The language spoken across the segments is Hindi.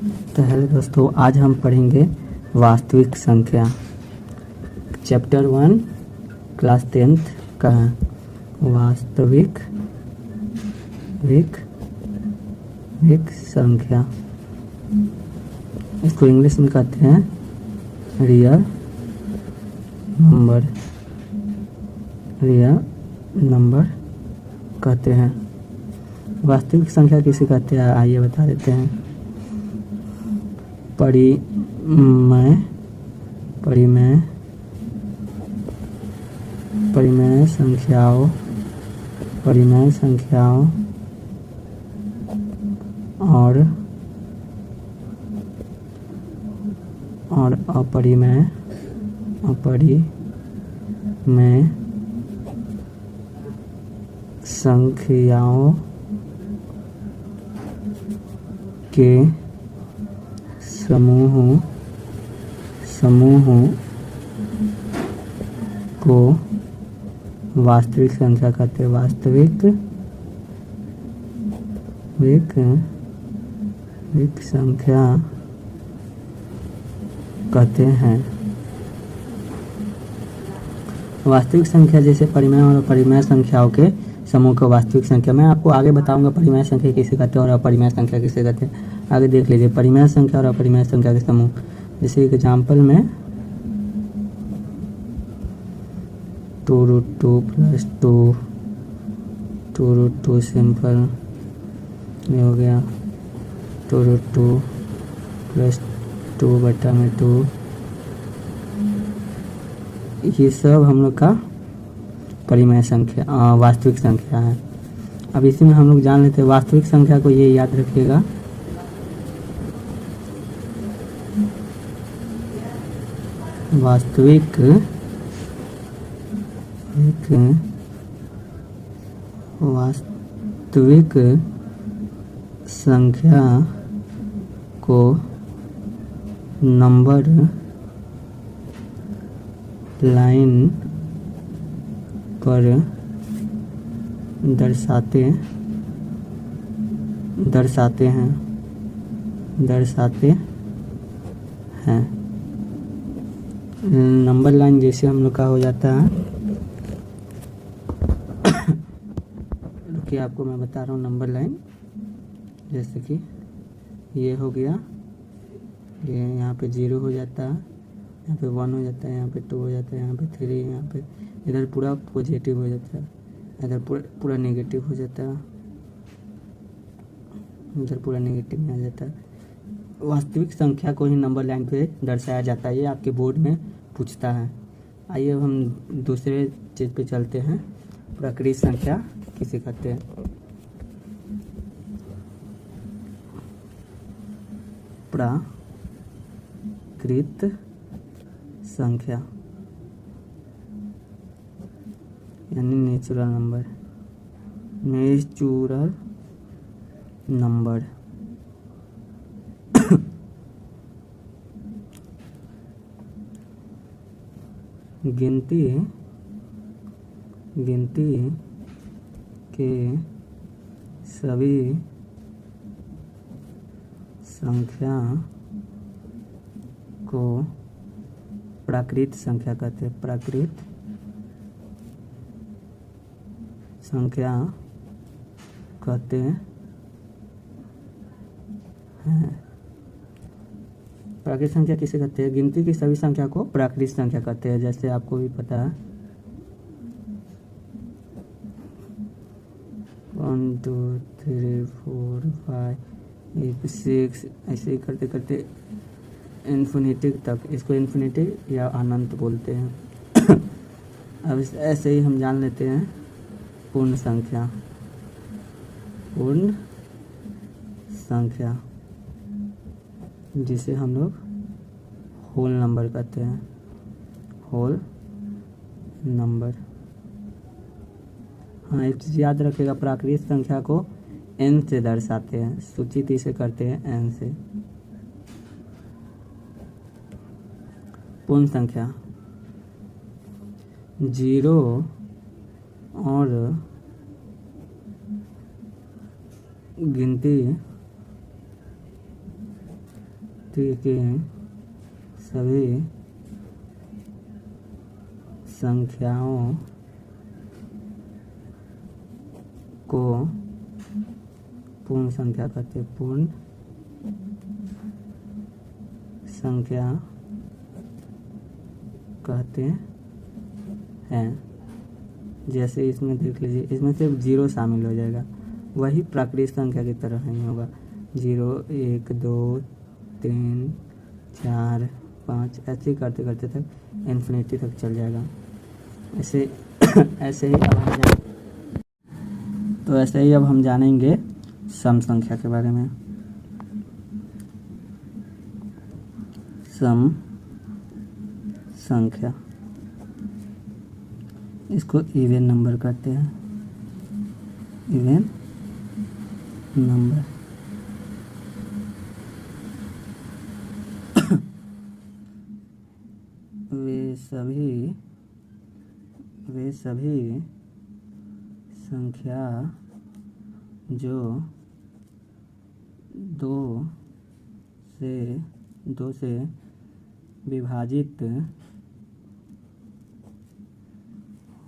तो हेलो दोस्तों, आज हम पढ़ेंगे वास्तविक संख्या। चैप्टर 1 क्लास 10th का है। वास्तविक विक संख्या, इसको इंग्लिश में कहते हैं रियल नंबर कहते हैं। वास्तविक संख्या किसे कहते हैं आइए बता देते हैं। परिमेय संख्याओं और अपरिमेय संख्याओं के समूह को वास्तविक संख्या कहते हैं। वास्तविक संख्या कहते हैं। वास्तविक संख्या जैसे परिमेय और अपरिमेय संख्याओं के समूह को वास्तविक संख्या, मैं आपको आगे बताऊंगा परिमेय संख्या किसे कहते हैं और अपरिमेय संख्या किसे कहते हैं। आगे देख लीजिए परिमेय संख्या और अपरिमेय संख्या के समूह। जैसे एग्जाम्पल में 2√2 + 2√2 सिंपल, ये हो गया 2√2 + 2/2। ये सब हम लोग का परिमेय संख्या वास्तविक संख्या है। अब इसी में हम लोग जान लेते हैं वास्तविक संख्या को। ये याद रखिएगा, वास्तविक संख्या को नंबर लाइन पर दर्शाते हैं। नंबर लाइन जैसे हम लोग का हो जाता है, रुकिए आपको मैं बता रहा हूँ। नंबर लाइन जैसे कि ये हो गया, ये यहाँ पे 0 हो जाता है, यहाँ पे 1 हो जाता है, यहाँ पे 2 हो जाता है, यहाँ पे 3, यहाँ पे इधर पूरा पॉजिटिव हो जाता है, इधर पूरा नेगेटिव हो जाता है, इधर पूरा नेगेटिव में आ जाता है। वास्तविक संख्या को ही नंबर लाइन पे दर्शाया जाता है। ये आपके बोर्ड में पूछता है। आइए अब हम दूसरे चीज़ पे चलते हैं। प्राकृत संख्या किसे कहते हैं? प्राकृत संख्या यानी नेचुरल नंबर। गिनती के सभी संख्या को प्राकृत संख्या कहते हैं। प्राकृत संख्या कहते हैं। प्राकृत संख्या किसे कहते हैं? गिनती की सभी संख्या को प्राकृत संख्या कहते हैं। जैसे आपको भी पता है 1 2 3 4 5 6 ऐसे ही करते करते इन्फिनिटी तक, इसको इन्फिनिटी या अनंत बोलते हैं। अब ऐसे ही हम जान लेते हैं पूर्ण संख्या जिसे हम लोग होल नंबर कहते हैं। होल नंबर, हाँ एक चीज़ याद रखिएगा, प्राकृत संख्या को n से दर्शाते हैं। सूचित इसे करते हैं n से। पूर्ण संख्या 0 और गिनती प्रकृति के सभी संख्याओं को पूर्ण संख्या कहते हैं। पूर्ण संख्या कहते हैं। जैसे इसमें देख लीजिए, इसमें सिर्फ 0 शामिल हो जाएगा, वही प्राकृतिक संख्या की तरह नहीं होगा। 0 1 2 3 4 5 ऐसे ही करते करते तक इन्फिनिटी तक चल जाएगा। ऐसे ऐसे ही अब हम जानेंगे सम संख्या के बारे में। सम संख्या, इसको इवन नंबर कहते हैं। इवन नंबर वे सभी संख्या जो दो से विभाजित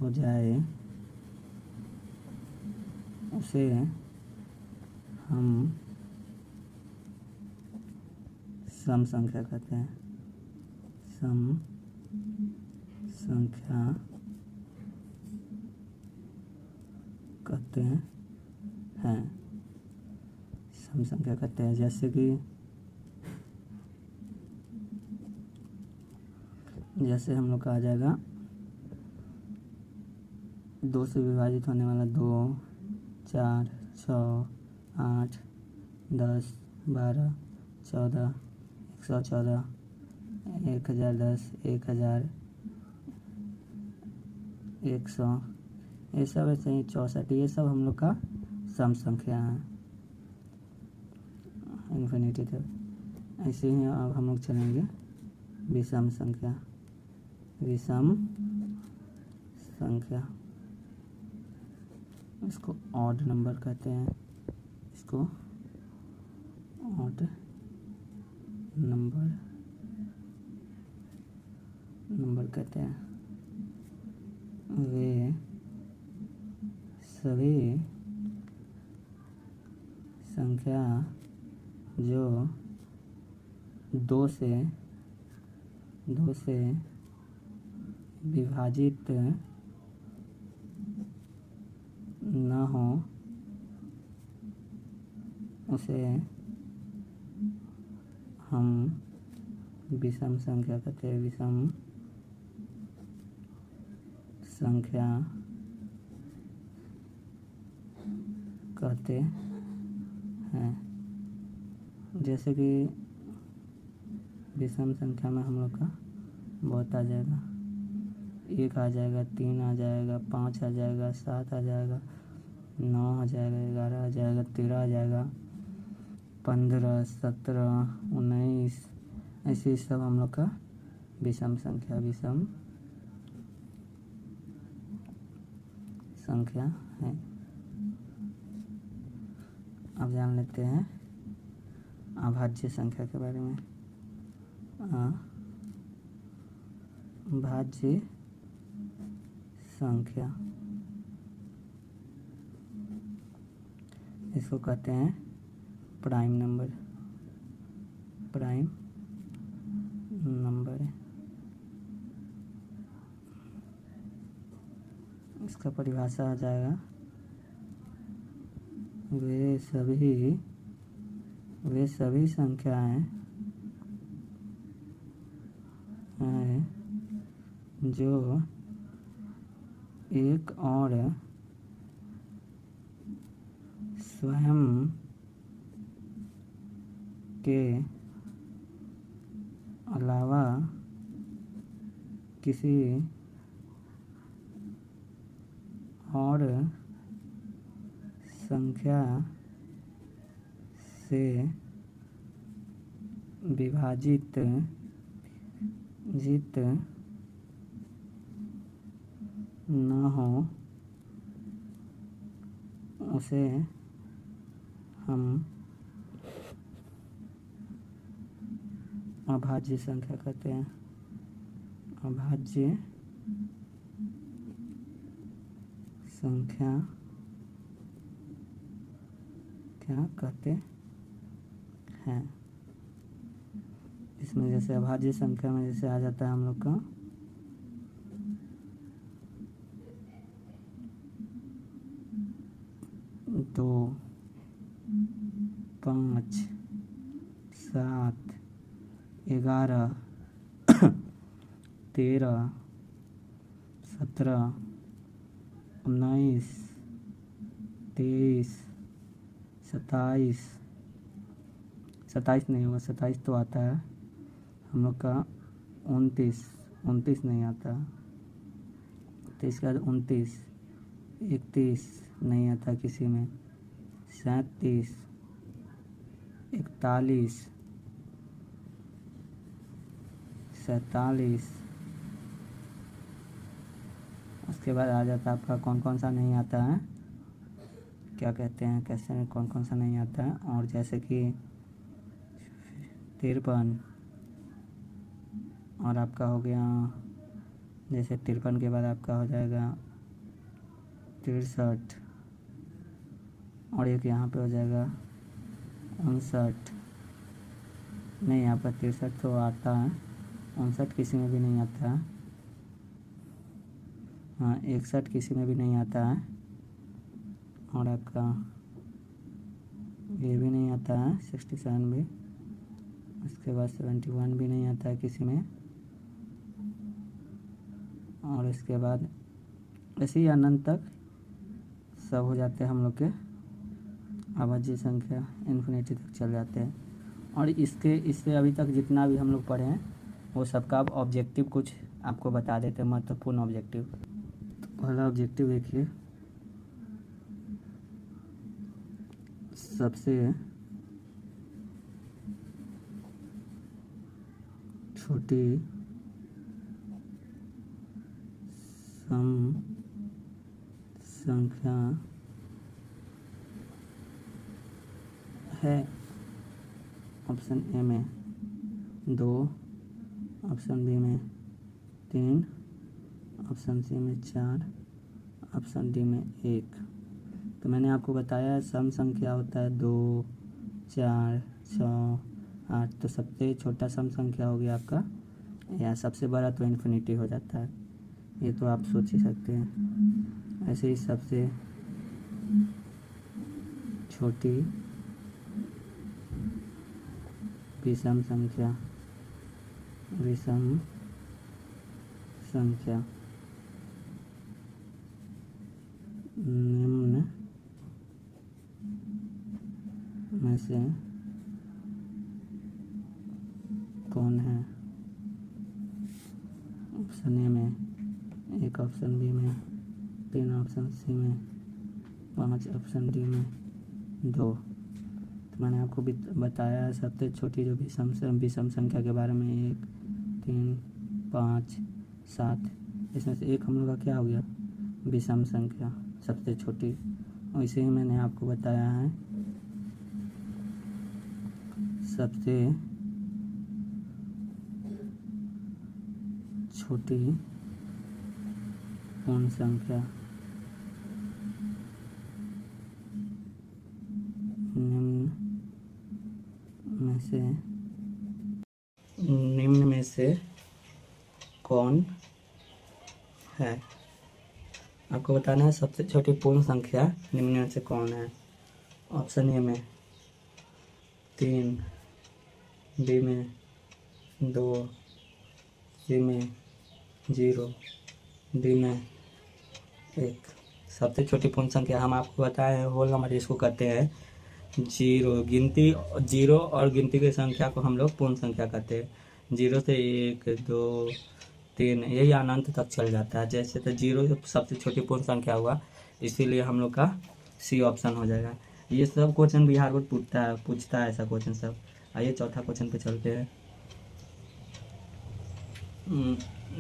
हो जाए उसे हम सम संख्या कहते हैं। सम संख्या कहते हैं। सम संख्या कहते हैं। जैसे हम लोग का आ जाएगा 2 से विभाजित होने वाला 2 4 6 8 10 12 14 114 1010 1000 100, ये सब ऐसे ही 64, ये सब हम लोग का सम संख्या है इन्फिनिटी तक। ऐसे ही अब हम लोग चलेंगे विषम संख्या। विषम संख्या, इसको ऑड नंबर कहते हैं। इसको ऑड नंबर कहते हैं। वे सभी संख्या जो 2 से विभाजित न हो उसे हम विषम संख्या कहते हैं। विषम संख्या कहते हैं। जैसे कि विषम संख्या में हम लोग का बहुत आ जाएगा, 1 आ जाएगा, 3 आ जाएगा, 5 आ जाएगा, 7 आ जाएगा, 9 आ जाएगा, 11 आ जाएगा, 13 आ जाएगा, 15 17 19, ऐसे सब हम लोग का विषम संख्या है। अब जान लेते हैं अभाज्य संख्या के बारे में। अभाज्य संख्या, इसको कहते हैं प्राइम नंबर। इसका परिभाषा आ जाएगा, वे सभी संख्याएं हैं जो एक और स्वयं के अलावा किसी और संख्या से विभाजित न हो उसे हम अभाज्य संख्या कहते हैं, अभाज्य संख्या क्या कहते हैं। इसमें जैसे अभाज्य संख्या में जैसे आ जाता है हम लोग का 2, 5, 7, 11, 13, 17, 19, 23, 27, 27 नहीं होगा, 27 तो आता है हम लोग का, 29 नहीं आता, तो इसके बाद 29, 31 नहीं आता किसी में, 37, 41, 47, उसके बाद आ जाता है आपका कौन कौन सा नहीं आता है, क्या कहते हैं, कैसे कौन कौन सा नहीं आता है। और जैसे कि 53, और आपका हो गया, जैसे 53 के बाद आपका हो जाएगा 63, और एक यहाँ पे हो जाएगा 59, नहीं यहाँ पर 63 तो आता है, 59 किसी में भी नहीं आता है, हाँ 61 किसी में भी नहीं आता है, और आपका ये भी नहीं आता है 67 भी, उसके बाद 71 भी नहीं आता है किसी में, और इसके बाद ऐसे ही अनंत तक सब हो जाते हैं हम लोग के अभाज्य संख्या, इन्फिनिटी तक चल जाते हैं। और इससे अभी तक जितना भी हम लोग पढ़े हैं वो सबका अब ऑब्जेक्टिव कुछ आपको बता देते हैं, महत्वपूर्ण ऑब्जेक्टिव। तो पहला ऑब्जेक्टिव देखिए, सबसे छोटी सम संख्या है ऑप्शन ए में 2, ऑप्शन बी में 3, ऑप्शन सी में 4, ऑप्शन डी में 1। तो मैंने आपको बताया सम संख्या होता है 2, 4, 6, 8, तो सबसे छोटा सम संख्या हो गया आपका, या सबसे बड़ा तो इन्फिनिटी हो जाता है, ये तो आप सोच ही सकते हैं। ऐसे ही सबसे छोटी विषम संख्या निम्न में से कौन है। ऑप्शन ए में 1, ऑप्शन बी में 3, ऑप्शन सी में 5, ऑप्शन डी में 2। तो मैंने आपको बताया सबसे छोटी जो विषम संख्या के बारे में 1, 3, 5, 7, इसमें से एक हम लोग का क्या हो गया, विषम संख्या सबसे छोटी। वैसे ही मैंने आपको बताया है सबसे छोटी पूर्ण संख्या निम्न में से कौन है। आपको बताना है सबसे छोटी पूर्ण संख्या निम्न में से कौन है। ऑप्शन ए में 3, बी में 2, सी में 0, डी में 1। सबसे छोटी पूर्ण संख्या हम आपको बताए हैं होल नंबर जिसको कहते हैं 0। गिनती 0 और गिनती की संख्या को हम लोग पूर्ण संख्या कहते हैं। 0 से 1, 2, 3 यही अनंत तक चल जाता है। जैसे तो 0 सबसे छोटी पूर्ण संख्या हुआ, इसीलिए हम लोग का सी ऑप्शन हो जाएगा। ये सब क्वेश्चन बिहार बोर्ड पूछता है ऐसा क्वेश्चन सब। आइए चौथा क्वेश्चन पे चलते हैं।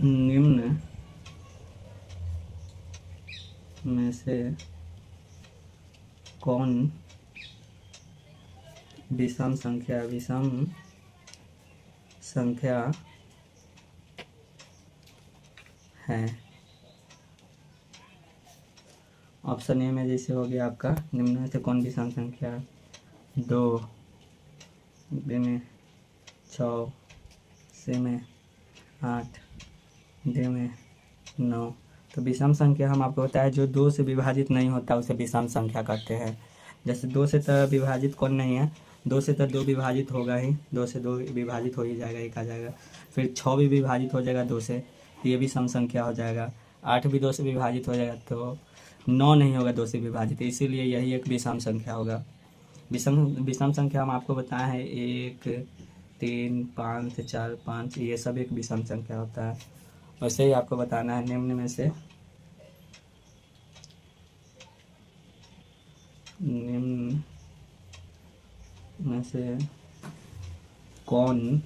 निम्न में से कौन विषम संख्या है। ऑप्शन ए में जैसे हो गया आपका निम्न में से कौन विषम संख्या है? 2, बी में 6, सी में 8, डी में 9। तो विषम संख्या हम आपको बताया जो 2 से विभाजित नहीं होता उसे विषम संख्या कहते हैं। जैसे 2 से तो विभाजित कौन नहीं है, 2 से तो 2 विभाजित होगा ही, 2 से 2 विभाजित हो ही जाएगा, एक आ जाएगा। फिर 6 भी विभाजित हो जाएगा 2 से, ये भी सम संख्या हो जाएगा। 8 भी 2 से विभाजित हो जाएगा, तो 9 नहीं होगा 2 से विभाजित, इसीलिए यही एक विषम संख्या होगा। विषम संख्या हम आपको बताए हैं 1, 3, 5, 4, 5, ये सब एक विषम संख्या होता है। वैसे ही आपको बताना है निम्न में से कौन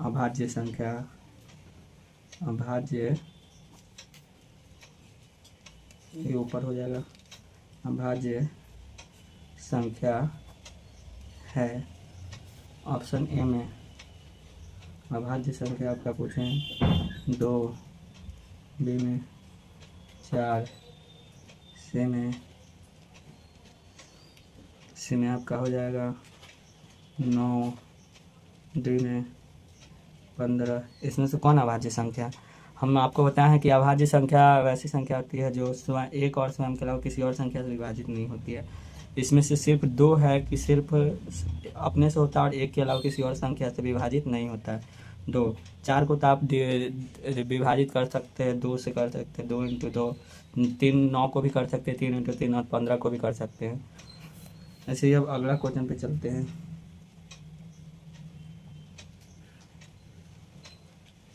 अभाज्य ये ऊपर हो जाएगा, अभाज्य संख्या है। ऑप्शन ए में अभाज्य संख्या आपका पूछें 2, बी में 4, सी में आपका हो जाएगा 9, डी में 15। इसमें से कौन अभाज्य संख्या? हम आपको बताए हैं कि अभाज्य संख्या वैसी संख्या होती है जो स्वयं एक और स्वयं के अलावा किसी और संख्या से विभाजित नहीं होती है। इसमें से सिर्फ 2 है कि सिर्फ अपने से होता है और 1 के अलावा किसी और संख्या से विभाजित नहीं होता है। 2, 4 को तो आप विभाजित कर सकते हैं, 2 से कर सकते हैं, 2 × 2, 3, 9 को भी कर सकते हैं, 3 × 3 और 15 को भी कर सकते हैं। ऐसे ही अब अगला क्वेश्चन पे चलते हैं।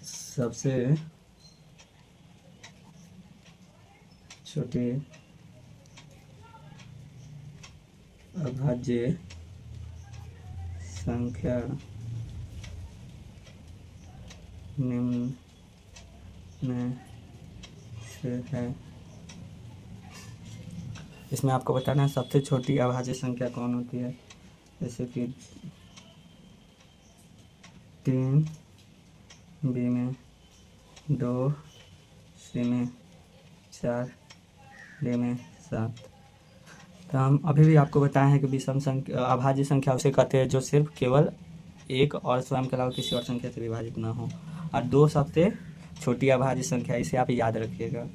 सबसे छोटी अभाज्य संख्या निम्न में से है। इसमें आपको बताना है सबसे छोटी अभाज्य संख्या कौन होती है। जैसे कि 3, बी में 2, सी में 4, डी में 7। तो हम अभी भी आपको बताए हैं कि विषम संख्या अभाज्य संख्या उसे कहते हैं जो सिर्फ केवल एक और स्वयं के अलावा किसी और संख्या से विभाजित ना हो, और 2 सबसे छोटी अभाज्य संख्या, इसे आप याद रखिएगा।